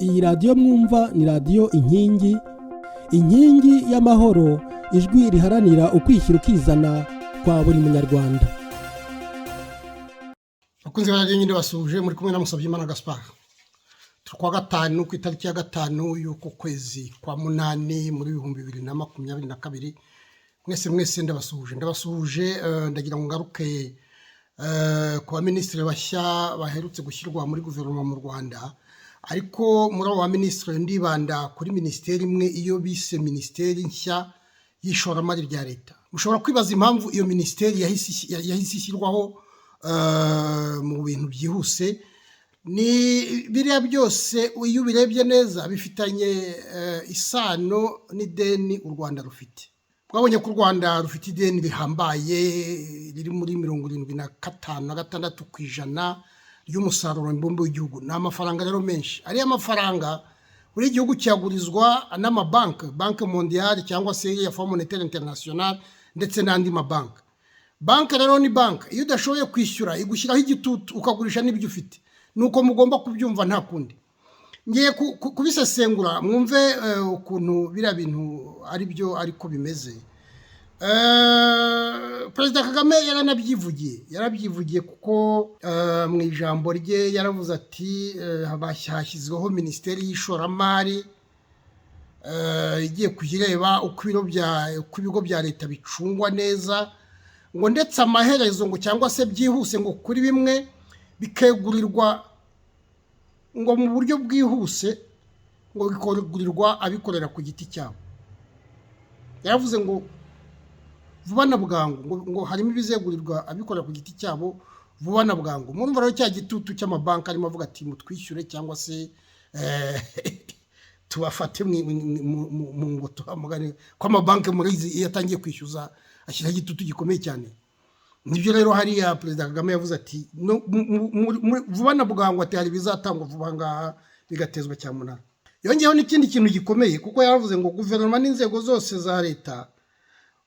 Iyi radiyo mwumva ni radiyo inkingi y'amahoro, ijwi riharanira ukwishyira ukizana kwa buri munyarwanda. Bakunzi ba radiyo nyine basuje, muri kumwe na Musabyimana Gaspard. Turi kuwa gatanu ku itariki ya gatanu y'uko kwezi kwa munani muri 2022. Mwese ndabasuhuje, ndagira ngo ngaruke ku baminisitiri bashya baherutse gushyirwa muri guverinoma mu Rwanda. Ariko muri abo baminisitiri ndibanda kuri minisiteri imwe, iyo bise minisiteri nshya y'ishoramari rya leta. Mushobora kwibaza impamvu iyo minisiteri yahise ishyirwaho mu bintu byihuse. Ni biriya byose iyo ubirebye neza bifitanye isano n'ideni u Rwanda rufite. Twabonye ko u Rwanda rufite ideni rihambaye riri muri 75.6% y'umusaruro mbumbe w'igihugu. Ni amafaranga rero menshi. Ariya mafaranga buri gihugu cyagurizwa banki mondiale cyangwa se ya Fonds Monétaire International ndetse n'andi mabanki. Banki rero ni banki. Iyo udashoboye kwishyura igushyiraho igitutu ukagurisha n'ibyo ufite. Nuko mugomba kubyumva nta kundi. Ngiye kubisesengura mwumve ukuntu biriya bintu ari byo ariko bimeze. Perezida Kagame yarabyivugiye kuko mu ijambo rye yaravuze ati hashyizweho minisiteri y'ishoramari igiye kuyireba uko ibigo bya leta bicungwa neza, ngo ndetse amaherezo ngo cyangwa se byihuse ngo kuri bimwe bikegurirwa ngo mu buryo bwihuse ngo bikogurirwa abikorera ku giti cyabo. Yaravuze ngo vuba na bwangu ngo harimo ibizegurirwa abikorera ku giti cyabo vuba na bwangu. Murumva rero cya gitutu cy'amabanki arimo avuga ati mutwishyure cyangwa se tubafate mu ngo tuhamugane ko amabanki muri iyo atangiye kwishyuza ashyiraho igitutu gikomeye cyane. Nibyo rero hariya Perezida Kagame yavuze ati vuba na bwangu ati hari bizatangwa vuba ngaha bigatezwa cyamunara. Yongeyeho n'ikindi kintu gikomeye kuko yaravuze ngo guverinoma n'inzego zose za leta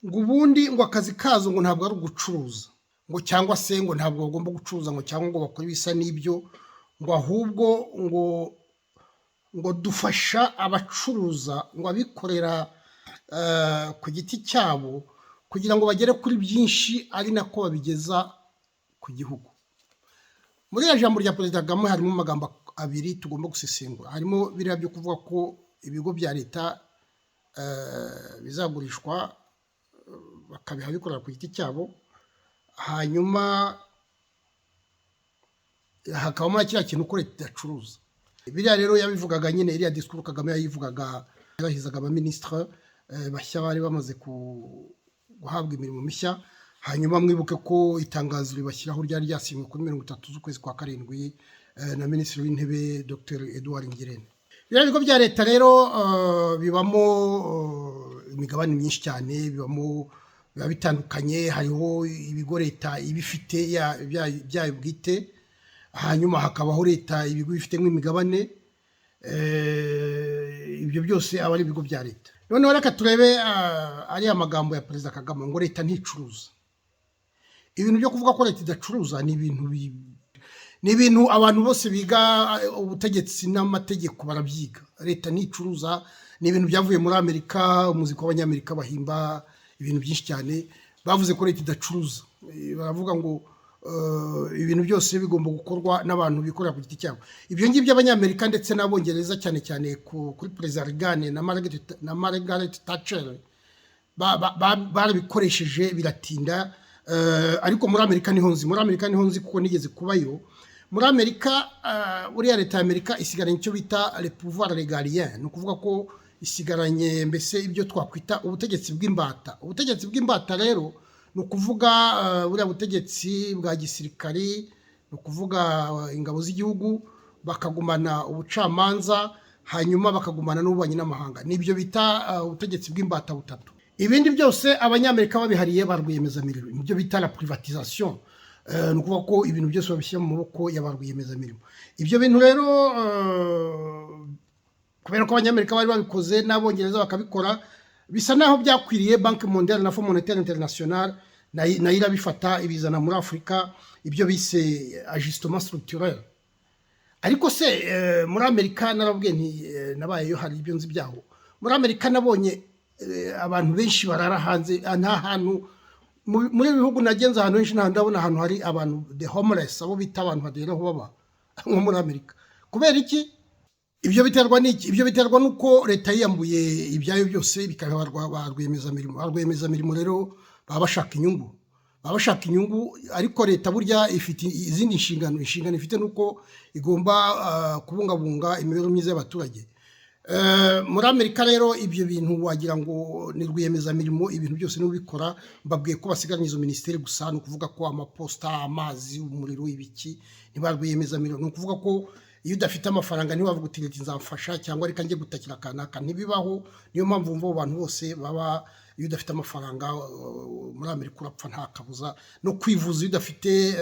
ngo ubundi ngo akazi kazo ngo ntabwo ari ugucuruza, ngo cyangwa se ngo ntabwo bagomba gucuruza ngo cyangwa ngo bakore ibisa n'ibyo, ngo ahubwo ngo dufasha abacuruza ngo abikorera ku giti cyabo kugira ngo bagere kuri byinshi ari nako babigeza ku gihugu. Muri ya jambo rya Perezida Kagame harimo amagambo abiri tugomba gusesengura. Harimo biriya byo kuvuga ko ibigo bya leta bizagurishwa bakabiha bikorera ku giti cyabo, hanyuma hakabamo kiriya kintu ko leta idacuruza. Biriya rero yabivugaga nyine, iriya disikuru Kagame yayivugaga yahizaga abaminisitiri bashya bari bamaze guhabwa imirimo mishya. Hanyuma mwibuke ko itangazo ribashyiraho ryari ryasinywe kuri 30 z'ukwezi kwa karindwi na Minisitiri w'Intebe Dr Edouard Ngirente. Biriya bigo bya leta rero bibamo imigabane myinshi cyane, biba bitandukanye. Hariho ibigo leta ibifite byayo bwite, hanyuma hakabaho leta ibigo bifite nk'imigabane. Ibyo byose aba ari ibigo bya leta. Noneho reka turebe ari amagambo ya Perezida Kagame ngo leta nticuruza. Ibintu byo kuvuga ko leta idacuruza ni ibintu abantu bose biga ubutegetsi n'amategeko barabyiga. Leta nticuruza ni ibintu byavuye muri Amerika. Umuziki w'abanyamerika bahimba ibintu byinshi cyane, bavuze ko leta idacuruza. Baravuga ngo ibintu byose bigomba gukorwa n'abantu bikorera ku giti cyabo. Ibyo ngibyo abanyamerika ndetse n'abongereza cyane cyane kuri Perezida Reagan na Margaret Thatcher barabikoresheje biratinda. Ariko muri Amerika niho nzi kuko nigeze kubayo. Muri Amerika uriya leta y'Amerika isigaranye icyo bita le pouvoir régalien, ni ukuvuga ko isigaranye mbese ibyo twakwita ubutegetsi bw'imbata. Ubutegetsi bw'imbata rero ni ukuvuga buriya butegetsi bwa gisirikari, ni ukuvuga ingabo z'igihugu, bakagumana ubucamanza, hanyuma bakagumana n'ububanyi n'amahanga. Nibyo bita ubutegetsi bw'imbata butatu. Ibindi byose abanyamerika babihariye ba rwiyemezamirimo, nibyo bita la privatisation. Ni ukuvuga ko ibintu byose babishyira mu maboko ya ba rwiyemezamirimo. Ibyo bintu rero kubera ko abanyamerika bari babikoze n'abongereza bakabikora, bisa naho byakwiriye banki mondiale na Fonds Monétaire International nayo irabifata ibizana muri Afurika, ibyo bise ajustement structurel. ariko se muri Amerika narabwiye nti nabayeyo hari ibyo nzi byaho. Muri Amerika nabonye abantu benshi barara hanze, nta hantu muri bihugu nagenze ahantu henshi ndabona ahantu hari abantu the homeless, abo bita abantu badera aho baba nko muri Amerika. Kubera iki? Ibyo biterwa n'iki? Ibyo biterwa nuko leta yiyambuye ibyayo byose bikabarwa ba rwiyemezamirimo rero baba bashaka inyungu, ariko leta burya ifite izindi inshingano ifite nuko igomba kubungabunga imibereho myiza y'abaturage. Muri Amerika rero ibyo bintu wagira ngo ni rwiyemezamirimo, ibintu byose n'ubikora. Mbabwiye ko basigaranye izo ministeri gusa, no kuvuga ko amaposta, amazi, umuriro, ibiki niba rwiyemezamirimo. No kuvuga ko iyo udafite amafaranga ntiwavuga uti leta nzamfasha cyangwa reka njye gutakira kanaka, ntibibaho. Niyo mpamvu mva abantu bose baba, iyo udafite amafaranga muri Amerika urapfa nta kabuza. No kwivuza iyo udafite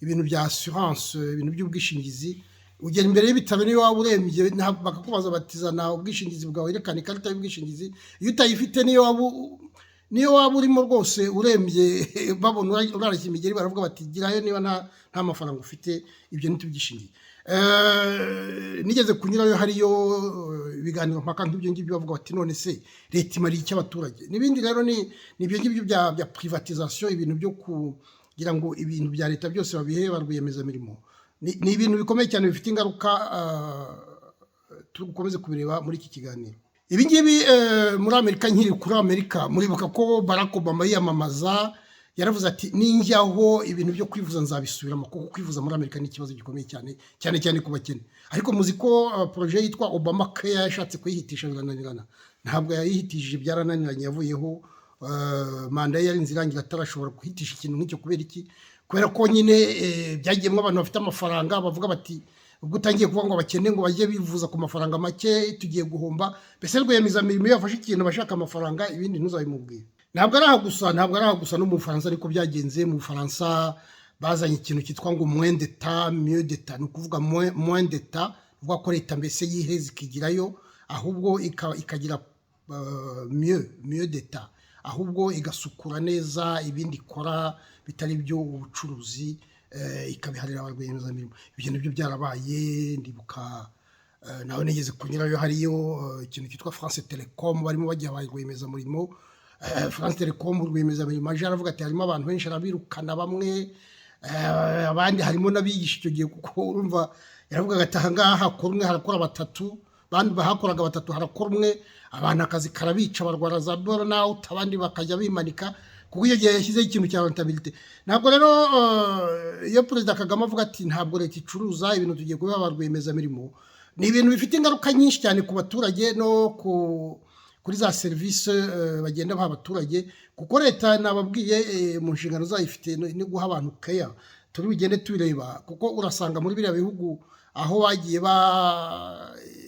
ibintu bya assurance, ibintu by'ubwishingizi, ugera imbere y'ibitaro niyo waba urembye bakakubaza batizana ubwishingizi bwawe, yerekana ikarita y'ubwishingizi. Iyo utayifite niyo waba urimo rwose urembye, babona urarashya imigeri baravuga bati girayo niba nta mafaranga ufite, ibyo ntitubyishingiye. Nigeze kunyurayo hariyo ibiganiro mpaka nk'ibyo ngibyo bavuga bati none se leta imariye iki abaturage n'ibindi. Rero ni ibyo ngibyo bya privatisation, ibintu byo kugira ngo ibintu bya leta byose babihe ba rwiyemezamirimo. Ni ibintu bikomeye cyane bifite ingaruka, tukomeze kubireba muri iki kiganiro. Ibi ngibi muri Amerika, nkiri kuri Amerika, muribuka ko Barack Obama yiyamamaza yaravuze ati ninjyaho ibintu byo kwivuza nzabisubiramo, kuko kwivuza muri Amerika ni ikibazo gikomeye cyane ku bakene. Ariko muzi ko projet yitwa Obama Care yashatse kuyihitisha birananirana. Ntabwo yayihitishije, byarananiranye, yavuyeho. Manda yari nzirangira atarashobora kuhitisha ikintu nk'icyo. Kubera iki? Kubera ko nyine byagiyemo abantu bafite amafaranga bavuga bati ubwo utangiye kuvuga ngo abakene ngo bajye bivuza ku mafaranga make tugiye guhomba. Mbese rwiyemezamirimo yafashe ikintu bashaka amafaranga, ibindi ntuzabimubwire. Ntabwo ari aha gusa no mu Bufaransa ariko byagenze. Mu Bufaransa bazanye ikintu cyitwa ngo moins d'etat mieux d'etat, ni ukuvuga moins d'etat, uvuga ko leta mbese yiheza ikigirayo, ahubwo ikagira mieux d'etat, ahubwo igasukura neza ibindi ikora bitari byo ubucuruzi, ikabiharira abarwiyemezamirimo. Ibyo nibyo byarabaye. Ndibuka nawe nigeze kunyurayo hariyo ikintu cyitwa France Telecom, barimo bagiye abarwiyemezamirimo. France Telecom rwiyemezamirimo aje aravuga ati harimo abantu benshi arabirukana bamwe, abandi harimo n'abigisha icyo gihe, kuko urumva yaravugaga ati aha ngaha hakora umwe harakora batatu, abandi bahakoraga batatu harakora umwe, abantu akazi karabica, barwara za burnout, abandi bakajya bimanika, kuko iyo gihe yashyizeho ikintu cya rentabilité. Ntabwo rero iyo Perezida Kagame avuga ati ntabwo leta icuruza ibintu tugiye kubiha abarwiyemezamirimo, ni ibintu bifite ingaruka nyinshi cyane ku baturage no kuri za serivisi bagenda baha abaturage, kuko leta nababwiye mu nshingano zayo ifite no guha abantu care. Turi bugende tubireba, kuko urasanga muri biriya bihugu aho bagiye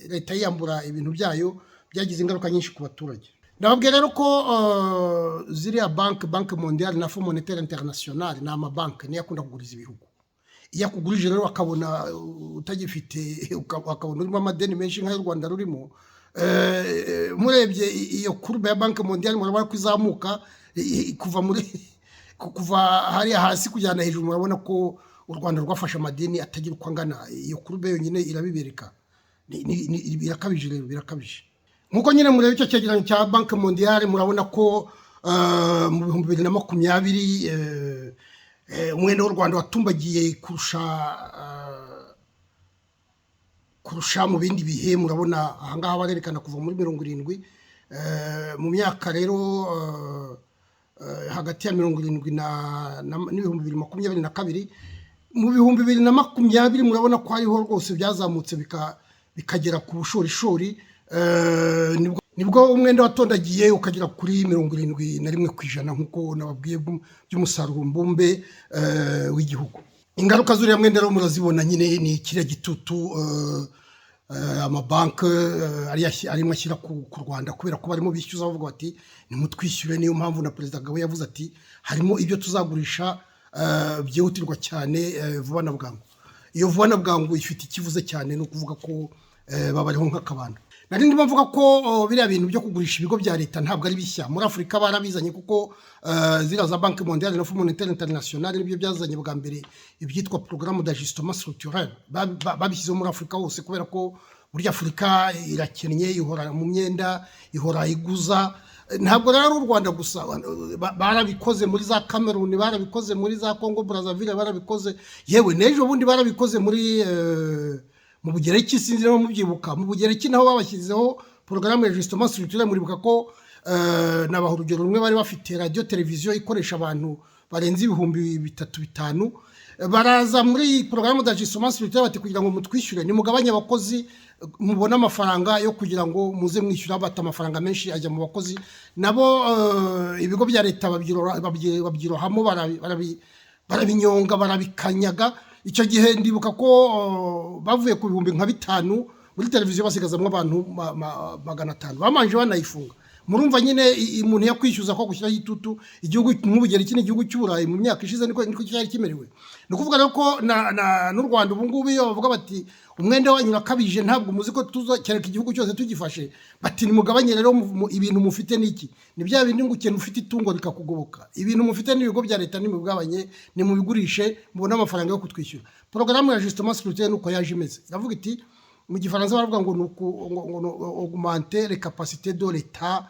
leta yiyambura ibintu byayo, byagize ingaruka nyinshi ku baturage. Nababwiye rero ko ziriya banki mondiale na Fonds Monetaire International ni amabanki niyo akunda kuguriza ibihugu. Iyo akugurije rero akabona utagifite, akabona urimo amadeni menshi nk'ayo u Rwanda rurimo, murebye iyo kurube ya banki mondiale murabona ko izamuka kuva hariya hasi kujyana hejuru. Murabona ko u Rwanda rwafashe amadeni atagira uko angana. Iyo kurube yonyine irabibereka. Birakabije rero, birakabije. Nkuko nyine murebe icyo cyegeranyo cya banki mondiale, murabona ko mu 2020 umwenda w'u Rwanda watumbagiye kurusha mu bindi bihe. Murabona ahangaha barerekana kuva muri 70 mu myaka rero hagati ya 70 n'ibihumbi 2022. Mu bihumbi 2020 murabona ko hariho rwose byazamutse bikagera ku bushorishori. Nibwo umwenda watondagiye ukagera kuri 71% nk'uko nababwiye by'umusaruro mbumbe w'igihugu. Ingaruka zuriya mwenda rero murazibona nyine, ni kiriya gitutu amabanki arimo ashyira ku Rwanda, kubera ko barimo bishyuza bavuga bati nimutwishyure. Niyo mpamvu na Perezida Kagame yavuze ati harimo ibyo tuzagurisha byihutirwa cyane vuba na bwangu. Iyo vuba na bwangu ifite ikivuze cyane, no kuvuga ko babariho nk'akabando. Nari ndimo mvuga ko biriya bintu byo kugurisha ibigo bya leta ntabwo ari bishya muri Afurika, barabizanye kuko ziriya za Banque Mondiale na Fonds Monétaire International nibyo byazanye bwa mbere ibyitwa programme d'ajustement structurel, babishyizeho muri Afurika hose kubera ko burya Afurika irakennye, ihora mu myenda, ihora iguza. Ntabwo rero u Rwanda gusa, barabikoze muri za Cameroon, barabikoze muri za Congo Brazzaville, barabikoze yewe n'ejo bundi barabikoze muri mu Bugereki, sinzi niba mubyibuka. Mu Bugereki naho babashyizeho porogaramu ya justement structurel. Muribuka ko nabaha urugero rumwe, bari bafite radio televiziyo ikoresha abantu barenze 3,000-5,000, baraza muri iyi porogaramu da justement structurel bati kugira ngo mutwishyure nimugabanye abakozi mubona amafaranga yo kugira ngo muze mwishyura, bata amafaranga menshi ajya mu bakozi. Nabo ibigo bya leta babyirohamo, barabinyonga, barabikanyaga. Icyo gihe ndibuka ko bavuye ku 5,000 muri televiziyo basigazamo abantu 500, bamanje banayifunga. Murumva nyine umuntu yakwishyuza ko gushyira yitutu igihugu nk'Ubugereki n'igihugu cy'Uburayi mu myaka ishize niko cyari kimerewe. No kuvuga rero ko n'u Rwanda ubu ngubu iyo bavuga bati umwenda wanyu nakabije ntabwo muzi ko tuzokereka igihugu cyose tugifashe, bati nimugabanye rero ibintu mufite niki, ni bya bindi ngukene ufite itungo rikakugoboka, ibintu mufite n'ibigo bya leta nimugabanye, ni mubigurishe mubona amafaranga yo kutwishyura. Programme ya justement structurel nuko yaje imeze, iravuga iti mu Gifaransa baravuga ngo augmenter les capacités de l'État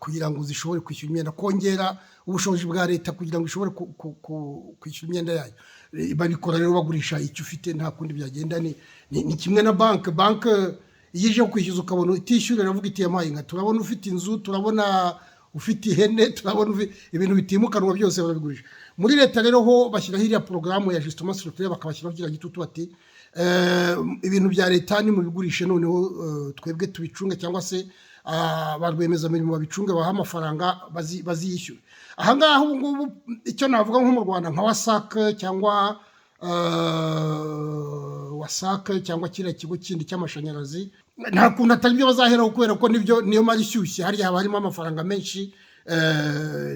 kugira ngo zishobore kwishyura imyenda, kongera ubushobozi bwa leta kugira ngo ishobore kwishyura imyenda yayo. Babikora rero bagurisha icyo ufite, nta kundi byagenda. Ni kimwe na banke yije kwishyuza ukabona utishyura, iravuga iti yamaye nka turabona ufite inzu, turabona ufite ihene, turabona ibintu bitimukanwa byose barabigurisha. Muri leta rero ho bashyiraho iriya porogaramu ya justement structurel, bakabashyiraho kiriya gitutu bati ibintu bya leta ni mubigurishe, noneho twebwe tubicunge, cyangwa se ba rwiyemezamirimo babicunge, baha amafaranga baziyishyura. Aha ngaha ubu ngubu icyo navuga nko mu Rwanda nka WASAC cyangwa kiriya kigo kindi cy'amashanyarazi, nta kuntu atari byo bazaheraho, kubera ko niyo mari ishyushye, hariya haba harimo amafaranga menshi,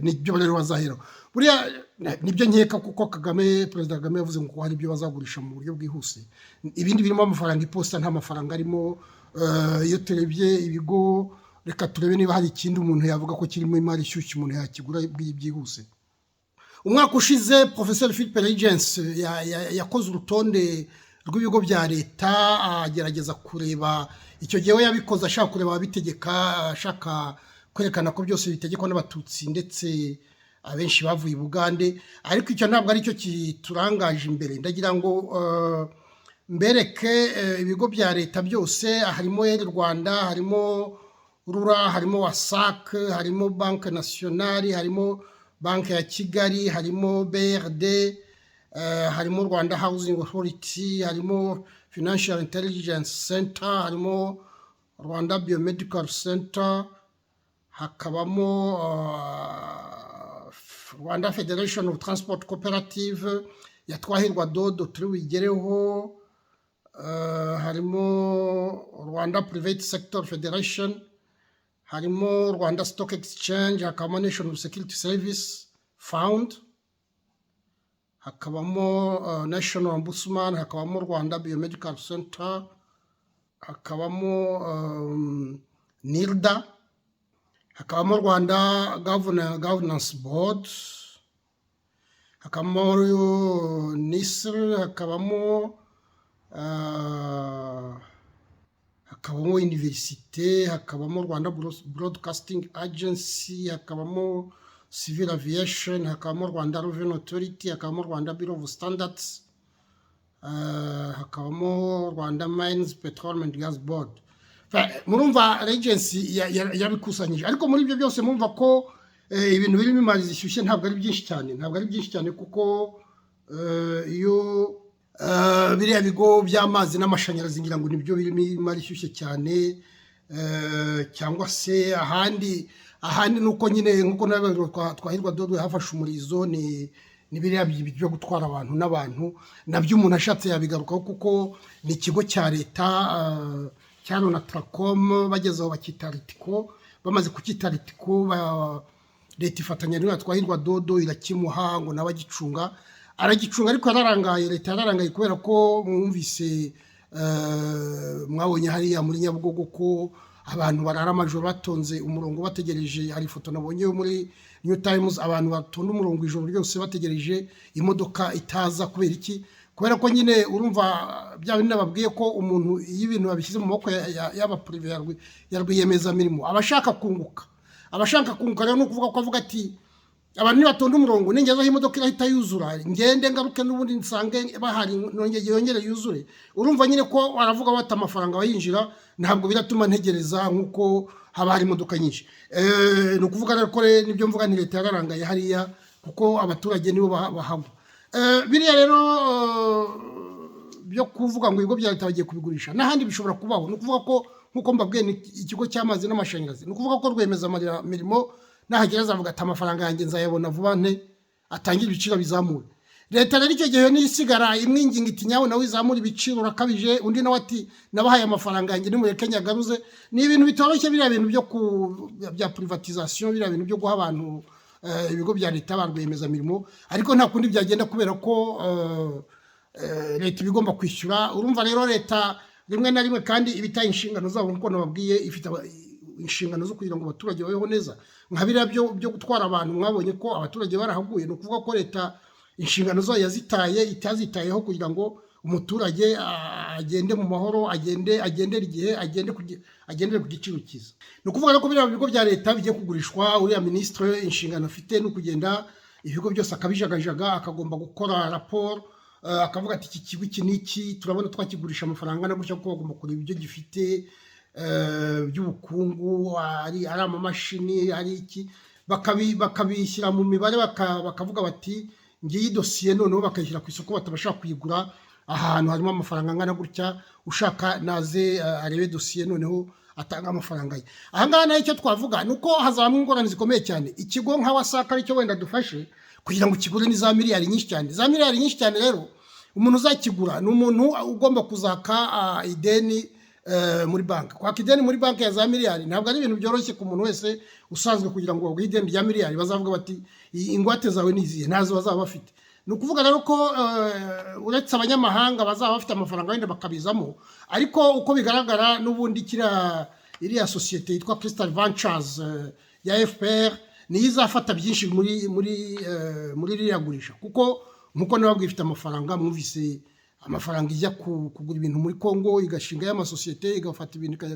nibyo rero bazaheraho. Buriya nibyo nkeka kuko Perezida Kagame yavuze ngo hari ibyo bazagurisha mu buryo bwihuse, ibindi birimo amafaranga. Iposita nta mafaranga arimo. Iyo turebye ibigo, reka turebe niba hari ikindi umuntu yavuga ko kirimo imari ishyushye umuntu yakigura byihuse. Umwaka ushize Professor Philippe Regens yakoze urutonde rw'ibigo bya leta, agerageza kureba, icyo gihe we yabikoze ashaka kureba ababitegeka, ashaka kwerekana ko byose bitegekwa n'Abatutsi ndetse abenshi bavuye i Bugande. Ariko icyo ntabwo ari cyo kiturangaje imbere. Ndagira ngo mbereke ibigo bya leta byose, harimo Rwanda, harimo RURA, harimo WASAC, harimo Banque Nationale, harimo Banque ya Kigali, harimo BRD, harimo Rwanda Housing Authority, harimo Financial Intelligence Center, harimo Rwanda Biomedical Center, hakabamo Rwanda Federation of Transport Cooperative ya Twahirwa Dodo turi wigereho, harimo Rwanda Private Sector Federation, harimo Rwanda Stock Exchange, hakabamo National Security Service Fund, hakabamo National Ombudsman, hakabamo Rwanda Biomedical Center, hakabamo NIRDA, hakabamo Rwanda Governance Board, hakabamo NISR, hakabamo Université, hakabamo Rwanda Broadcasting Agency, hakabamo Civil Aviation, hakabamo Rwanda Revenue Authority, hakabamo Rwanda Bureau of Standards, hakabamo Rwanda Mines, Petroleum and Gas Board. Murumva agency yabikusanyije, ariko muri ibyo byose mumva ko ibintu birimo imari zishyushye ntabwo ari byinshi cyane, kuko iyo biriya bigo by'amazi n'amashanyarazi ngira ngo nibyo birimo imari ishyushye cyane, cyangwa se ahandi nuko nyine nkuko Twahirwa Dodo hafashe umurizo, ni biriya byo gutwara abantu n'abantu, nabyo umuntu ashatse yabigarukaho kuko ni ikigo cya leta cyano na Tracom, bagezeho bakita Ritiko, bamaze kukita Ritiko leta ifatanya n'uwa Twahirwa Dodo irakimuha ngo nawe agicunga, aragicunga. Ariko leta yararangaye kubera ko mwumvise mwabonye hariya muri Nyabugogo ko abantu barara amajoro batonze umurongo bategereje. Hari ifoto nabonye yo muri New Times, abantu batonda umurongo ijoro ryose bategereje imodoka itaza. Kubera iki? Kubera ko nyine urumva bya bindi nababwiye ko umuntu iyo ibintu babishyize mu maboko y'abaprive ya rwiyemezamirimo abashaka kunguka. Abashaka kunguka rero ni ukuvuga ko avuga ati abantu nibatonda umurongo ningezeho imodoka irahita yuzura, ngende ngaruke n'ubundi nsange bahari yongere yuzure. Urumva nyine ko aravuga bata amafaranga bayinjira, ntabwo biratuma ntegereza nk'uko haba hari imodoka nyinshi. Ni ukuvuga rero ko nibyo mvuga ni leta yararangaye hariya, kuko abaturage nibo bahagwa. Biriya rero byo kuvuga ngo ibigo bya leta bagiye kubigurisha n'ahandi bishobora kubaho. Ni ukuvuga ko nk'uko mbabwiye ni ikigo cy'amazi n'amashanyarazi, ni ukuvuga ko rwiyemezamirimo nahagera azavuga ati amafaranga yanjye nzayabona vuba nte, atangira ibiciro bizamure. Leta rero icyo gihe nisigara imwinginga iti nyawe nawe izamura ibiciro urakabije, undi nawe ati nabahaye amafaranga yanjye nimureke nyagaruze. Ni ibintu bitoroshye biriya bintu bya privatisation, biriya bintu byo guha abantu ibigo bya leta ba rwiyemezamirimo, ariko nta kundi byagenda kubera ko leta ibigomba kwishyura. Urumva rero leta rimwe na rimwe kandi ibitaye inshingano zabo, nk'uko nababwiye ifite inshingano zo kugira ngo abaturage babeho neza. Nka biriya byo gutwara abantu mwabonye ko abaturage barahaguye. Ni ukuvuga ko leta inshingano zayo yazitaye, itazitayeho kugira ngo umuturage agende mu mahoro, agendere igihe, agendere ku giciro cyiza. Ni ukuvuga ko biriya bigo bya leta bigiye kugurishwa. Uriya minisitiri inshingano afite no kugenda ibigo byose akabijagajaga, akagomba gukora raporo, akavuga ati iki kigo iki n'iki turabona twakigurisha amafaranga angana gutya, kuko bagomba kureba ibyo gifite by'ubukungu, ari amamashini, ari iki, bakabishyira mu mibare, bakavuga bati ngiyi dosiye noneho bakayishyira ku isoko, batabashaka kuyigura ahantu harimo amafaranga angana gutya, ushaka naze arebe dosiye noneho atanga amafaranga ye. Aha ngaha naho icyo twavuga ni uko hazabamo ingorane zikomeye cyane. Ikigo nka WASAC aricyo wenda dufashe kugira ngo kigure ni za miliyari nyinshi cyane. Za miliyari nyinshi cyane rero umuntu uzakigura ni umuntu ugomba kuzaka ideni muri banki. Kwaka ideni muri banki ya za miliyari ntabwo ari ibintu byoroshye ku muntu wese usanzwe kugira ngo baguhe ideni rya miliyari. Bazavuga bati ingwate zawe niziye, ntazo bazaba bafite. Ni ukuvuga rero ko uretse abanyamahanga bazaba bafite amafaranga wenda bakabizamo, ariko uko bigaragara n'ubundi iriya sosiyete yitwa Crystal Ventures ya FPR niyo izafata byinshi muri ririya gurisha, kuko nkuko nababwiye ifite amafaranga. Mwumvise amafaranga ijya kugura ibintu muri Congo, igashinga y'amasosiyete, igafata ibintu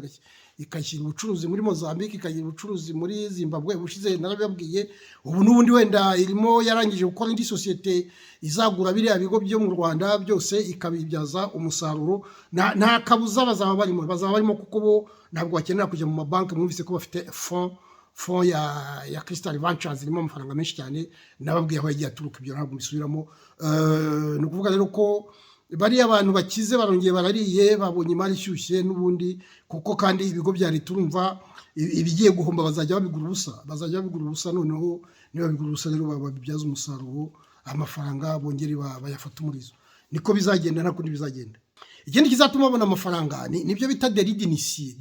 ikashyira ubucuruzi muri Mozambique, ikagira ubucuruzi muri Zimbabwe. Ubushize narabibabwiye. Ubu n'ubundi wenda irimo yarangije gukora indi sosiyete izagura biriya bigo byo mu Rwanda byose ikabibyaza umusaruro. Nta kabuza bazaba barimo, kuko bo ntabwo bakenera kujya mu mabanki. Mwumvise ko bafite fond ya Crystal Ventures irimo amafaranga menshi cyane. Nababwiye aho yagiye aturuka, ibyo ntabwo mbisubiramo. Ni ukuvuga rero ko bariya abantu bakize barongeye barariye, babonye imari ishyushye n'ubundi, kuko kandi ibigo bya leta urumva ibigiye guhomba bazajya babigura ubusa. Noneho niba babigura ubusa rero babibyaza umusaruro, amafaranga bongere bayafata umurizo. Niko bizagenda, nta kundi bizagenda. Ikindi kizatuma babona amafaranga nibyo bita deridinisiye.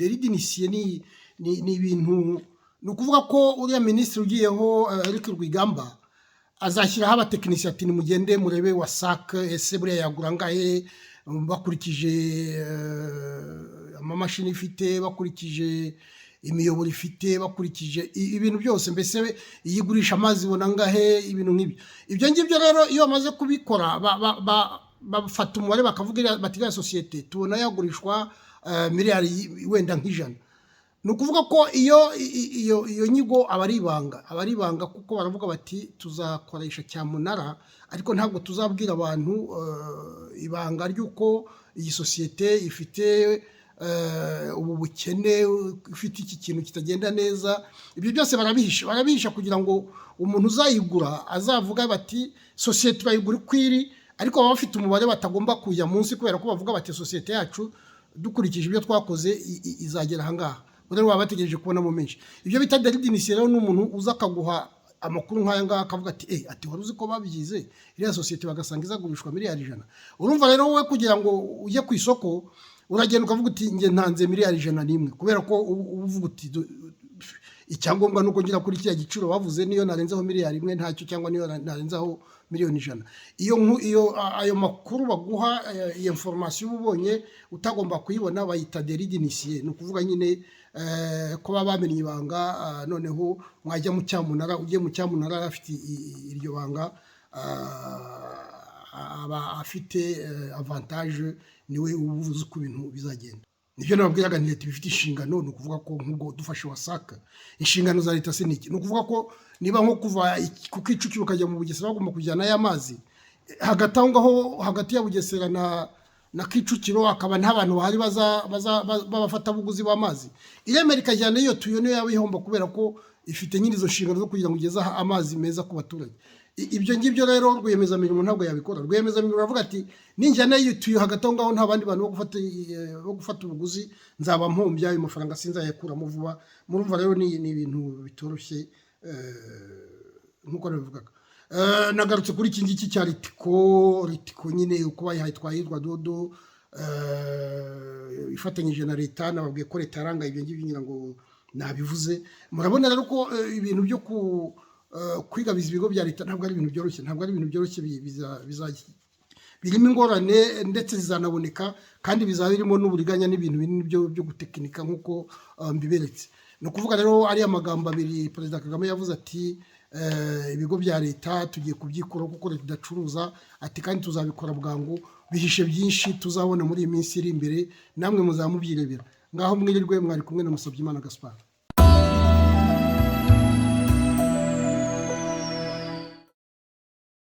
Ni ibintu, ni ukuvuga ko uriya minisitiri ugiyeho Eric Rwigamba azashyiraho abatekinisiye ati nimugende murebe WASAC ese buriya yagura ngahe, bakurikije amamashini ifite, bakurikije imiyoboro ifite, bakurikije ibintu byose. Mbese iyigurisha amazi ibona ngahe, ibintu nk'ibyo. Ibyo ngibyo rero iyo bamaze kubikora bafata umubare bakavuga bati iriya sosiyete tubona yagurishwa miliyari wenda nk'ijana. Ni ukuvuga ko iyo nyigo aba ari ibanga, kuko baravuga bati tuzakoresha cyamunara, ariko ntabwo tuzabwira abantu ibanga ry'uko iyi sosiyete ifite ubu bukene, ifite iki kintu kitagenda neza. Ibyo byose barabihisha kugira ngo umuntu uzayigura azavuga bati sosiyete turayigura ukwiri, ariko baba bafite umubare batagomba kujya munsi, kubera ko bavuga bati sosiyete yacu dukurikije ibyo twakoze izagera aha ngaha. Rero baba bategereje kubonamo menshi. Ibyo bita deridinisiye rero n'umuntu uza akaguha amakuru nk'aya ngaya akavuga ati wari uzi ko babyize iriya sosiyete bagasanga izagurishwa miliyari 100. Urumva rero wowe kugira ngo ujye ku isoko uragenda ukavuga uti nge ntanze miliyari 101, kubera ko uvuga uti icyangombwa nuko ngira kuri kiriya giciro bavuze niyo narenzaho miliyari imwe ntacyo, cyangwa niyo narenzaho miliyoni 100. Iyo ayo makuru baguha, iyo information uba ubonye utagomba kuyibona bayita délit d'initié, ni ukuvuga nyine ko baba bamenye ibanga, noneho mwajya mu cyamunara, ugiye mu cyamunara afite iryo banga, aba afite avantage, niwe ubuvuze uko ibintu bizagenda. Nibyo nababwiraga nti leta bifite inshingano, ni ukuvuga ko nk'ubwo dufashe wasaka, inshingano za leta se niki? Ni ukuvuga ko niba nko kuva ku Kicukiro ukajya mu Bugesera bagomba kujyana y'amazi, hagati aho ngaho, hagati ya Bugesera na Kicukiro akaba nta bantu bahari babafata buguzi b'amazi, iremera ikajyana iyo tuyo niyo yaba ihomba, kubera ko ifite nyine izo nshingano zo kugira ngo igeze amazi meza ku baturage. Ibyo ngibyo rero rwiyemezamirimo ntabwo yabikora. Rwiyemezamirimo aravuga ati ninjyana yutuye hagati aho ngaho nta bandi bantu bo gufata ubuguzi, nzaba mpombya, ayo mafaranga sinzayakuramo vuba. Murumva rero ni ibintu bitoroshye nk'uko nabivugaga. Nagarutse kuri iki ngiki cya Ritiko nyine uko bayihaye twahirwa Dodo ifatanyije na leta, nababwiye ko leta yaranga ibyo ngibyo ngira ngo nabivuze. Murabona rero ko ibintu byo kwigabiza ibigo bya leta ntabwo ari ibintu byoroshye, birimo ingorane ndetse zizanaboneka, kandi bizaba birimo n'uburiganya n'ibintu binini byo gutekinika nk'uko mbiberetse. Ni ukuvuga rero ariya magambo abiri Perezida Kagame yavuze ati ibigo bya leta tugiye kubyikora kuko leta idacuruza, ati kandi tuzabikora bwangu, bihishe byinshi tuzabona muri iyi minsi iri imbere, namwe muzamubyirebera. Ngaho mwirirwe, mwari kumwe na Musabyimana Gaspard.